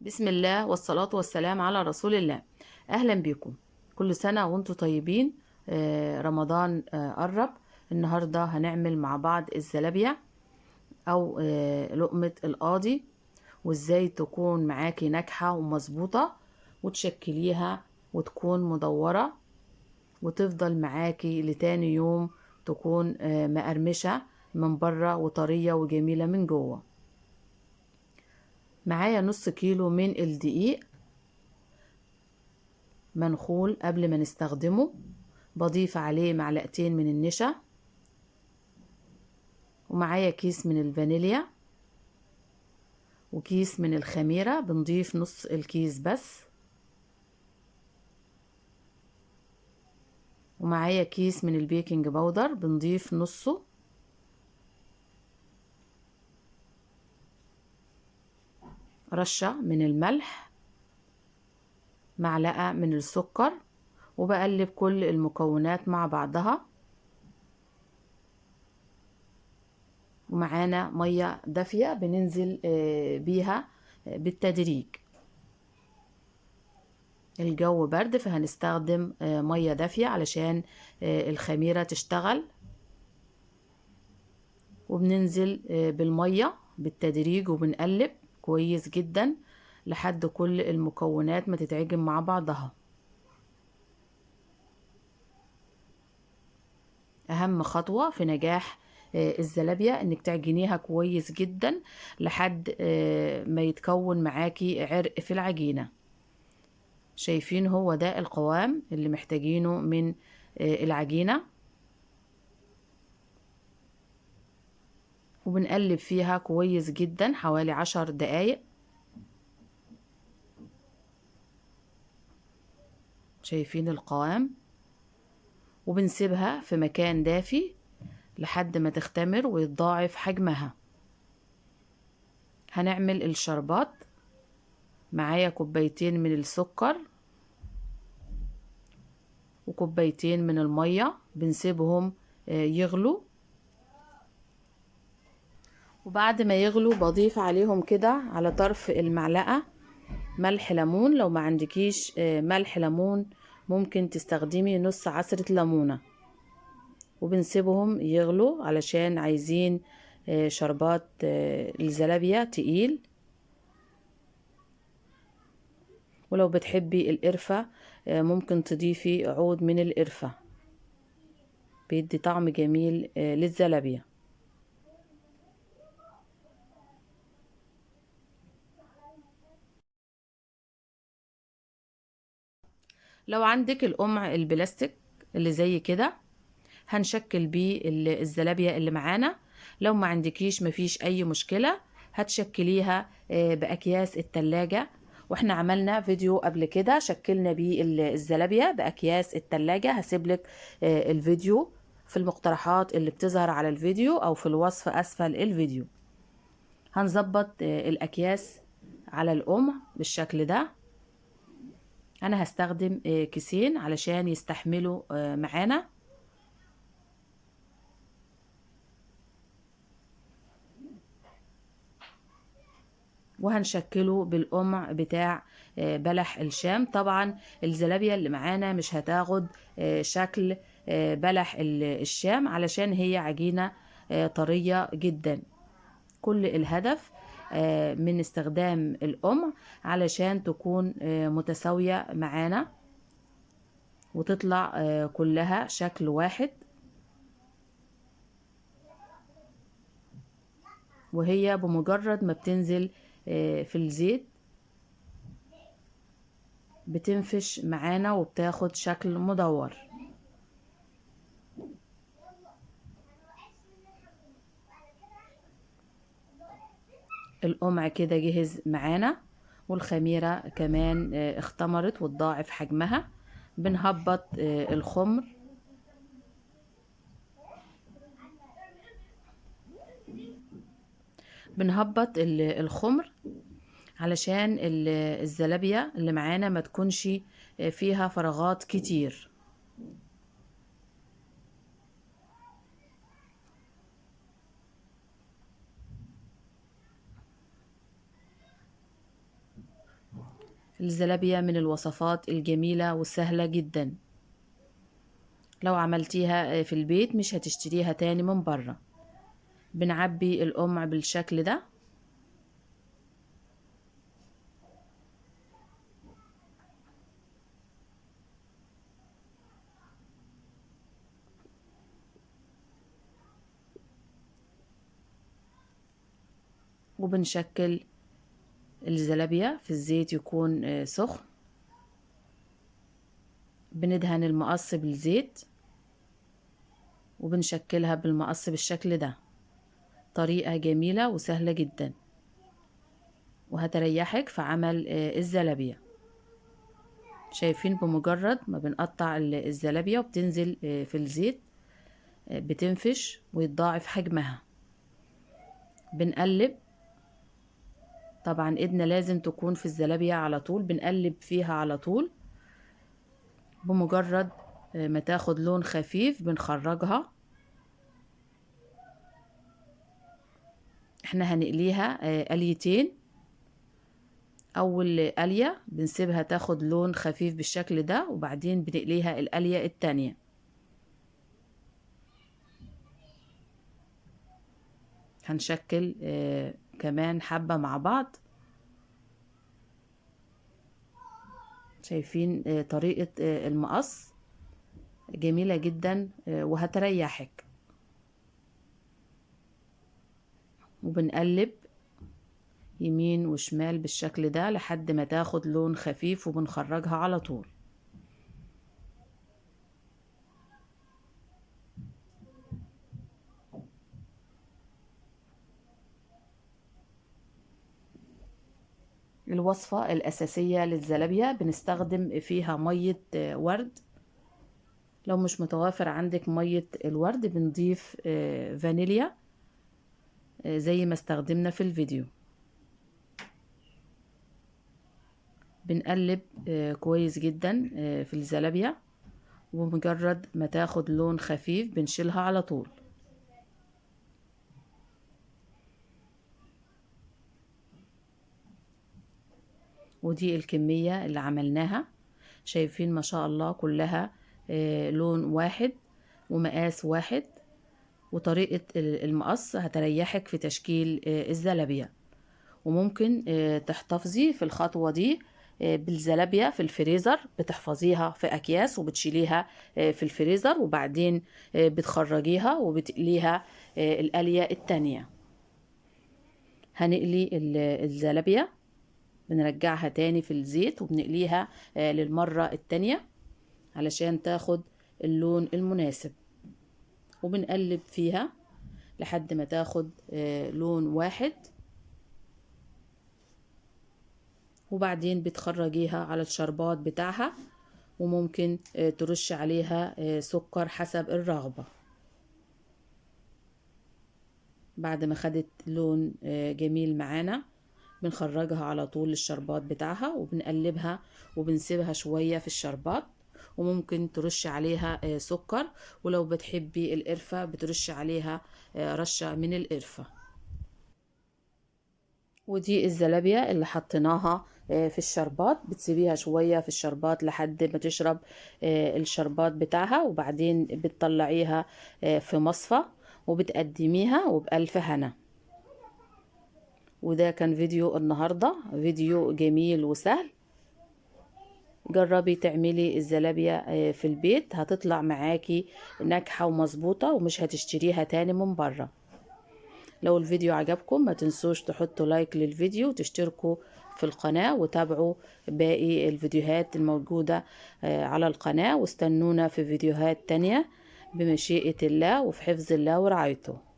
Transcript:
بسم الله والصلاة والسلام على رسول الله. أهلا بكم. كل سنة وانتم طيبين. رمضان قرب. النهاردة هنعمل مع بعض الزلابية أو لقمة القاضي، وازاي تكون معاكي ناجحة ومظبوطة وتشكليها وتكون مدورة وتفضل معاكي لتاني يوم، تكون مقرمشة من بره وطرية وجميلة من جوه. معايا نص كيلو من الدقيق منخول قبل ما نستخدمه، بضيف عليه معلقتين من النشا، ومعايا كيس من الفانيليا وكيس من الخميرة بنضيف نص الكيس بس، ومعايا كيس من البيكنج باودر بنضيف نصه، رشة من الملح، معلقة من السكر، وبقلب كل المكونات مع بعضها. ومعانا مية دافية بننزل بيها بالتدريج. الجو برد فهنستخدم مية دافية علشان الخميرة تشتغل، وبننزل بالمية بالتدريج وبنقلب كويس جدا لحد كل المكونات ما تتعجن مع بعضها. أهم خطوة في نجاح الزلابية انك تعجنيها كويس جدا لحد ما يتكون معاكي عرق في العجينة. شايفين هو ده القوام اللي محتاجينه من العجينة، وبنقلب فيها كويس جدا حوالي 10 دقايق. شايفين القوام، وبنسيبها في مكان دافي لحد ما تختمر ويتضاعف حجمها. هنعمل الشربات. معايا كوبايتين من السكر وكوبايتين من المية بنسيبهم يغلوا، وبعد ما يغلوا بضيف عليهم كده على طرف المعلقة ملح ليمون. لو ما عندكيش ملح ليمون ممكن تستخدمي نص عصرة ليمونة، وبنسيبهم يغلوا علشان عايزين شربات الزلابية تقيل. ولو بتحبي القرفة ممكن تضيفي عود من القرفة، بيدي طعم جميل للزلابية. لو عندك القمع البلاستيك اللي زي كده هنشكل بيه الزلابية اللي معانا. لو ما عندكيش مفيش اي مشكلة، هتشكليها بأكياس التلاجة. واحنا عملنا فيديو قبل كده شكلنا بيه الزلابية بأكياس التلاجة. هسيبلك الفيديو في المقترحات اللي بتظهر على الفيديو او في الوصف اسفل الفيديو. هنظبط الأكياس على القمع بالشكل ده. انا هستخدم كيسين علشان يستحملوا معانا. وهنشكله بالقمع بتاع بلح الشام. طبعا الزلابية اللي معانا مش هتاخد شكل بلح الشام علشان هي عجينة طرية جدا. كل الهدف من استخدام القمع علشان تكون متساوية معانا وتطلع كلها شكل واحد. وهي بمجرد ما بتنزل في الزيت بتنفش معانا وبتاخد شكل مدور. القمع كده جهز معانا، والخميرة كمان اختمرت وتضاعف حجمها. بنهبط الخمر الخمر علشان الزلابية اللي معانا ما تكونش فيها فراغات كتير. الزلابية من الوصفات الجميلة والسهلة جدا، لو عملتيها في البيت مش هتشتريها تاني من بره. بنعبي القمع بالشكل ده، وبنشكل الزلابية في الزيت يكون سخن. بندهن المقص بالزيت وبنشكلها بالمقص بالشكل ده. طريقة جميلة وسهلة جدا، وهتريحك في عمل الزلابية. شايفين بمجرد ما بنقطع الزلابية وبتنزل في الزيت بتنفش ويتضاعف حجمها. بنقلب، طبعا ايدنا لازم تكون في الزلابية على طول، بنقلب فيها على طول. بمجرد ما تاخد لون خفيف بنخرجها. احنا هنقليها قليتين. اول قلية بنسيبها تاخد لون خفيف بالشكل ده، وبعدين بنقليها القلية التانية. هنشكل كمان حبة مع بعض. شايفين طريقة المقص جميلة جدا وهتريحك. وبنقلب يمين وشمال بالشكل ده لحد ما تاخد لون خفيف وبنخرجها على طول. الوصفة الأساسية للزلابية بنستخدم فيها مية ورد. لو مش متوافر عندك مية الورد بنضيف فانيليا زي ما استخدمنا في الفيديو. بنقلب كويس جدا في الزلابية، ومجرد ما تاخد لون خفيف بنشيلها على طول. ودي الكمية اللي عملناها. شايفين ما شاء الله كلها لون واحد ومقاس واحد. وطريقة المقص هتريحك في تشكيل الزلابية. وممكن تحتفظي في الخطوة دي بالزلابية في الفريزر، بتحفظيها في أكياس وبتشيليها في الفريزر، وبعدين بتخرجيها وبتقليها القلية التانية. هنقلي الزلابية، بنرجعها تاني في الزيت وبنقليها للمرة التانية علشان تاخد اللون المناسب. وبنقلب فيها لحد ما تاخد لون واحد، وبعدين بتخرجيها على الشربات بتاعها. وممكن ترش عليها سكر حسب الرغبة. بعد ما خدت لون جميل معانا بنخرجها على طول للشربات بتاعها وبنقلبها وبنسيبها شوية في الشربات. وممكن ترش عليها سكر، ولو بتحبي القرفة بترش عليها رشة من القرفة. ودي الزلابية اللي حطيناها في الشربات، بتسيبيها شوية في الشربات لحد ما تشرب الشربات بتاعها، وبعدين بتطلعيها في مصفى وبتقدميها وبألف هنا. وده كان فيديو النهاردة، فيديو جميل وسهل. جربي تعملي الزلابية في البيت، هتطلع معاكي ناجحة ومظبوطة ومش هتشتريها تاني من بره. لو الفيديو عجبكم ما تنسوش تحطوا لايك للفيديو وتشتركوا في القناة وتابعوا باقي الفيديوهات الموجودة على القناة، واستنونا في فيديوهات تانية بمشيئة الله وفي حفظ الله ورعايته.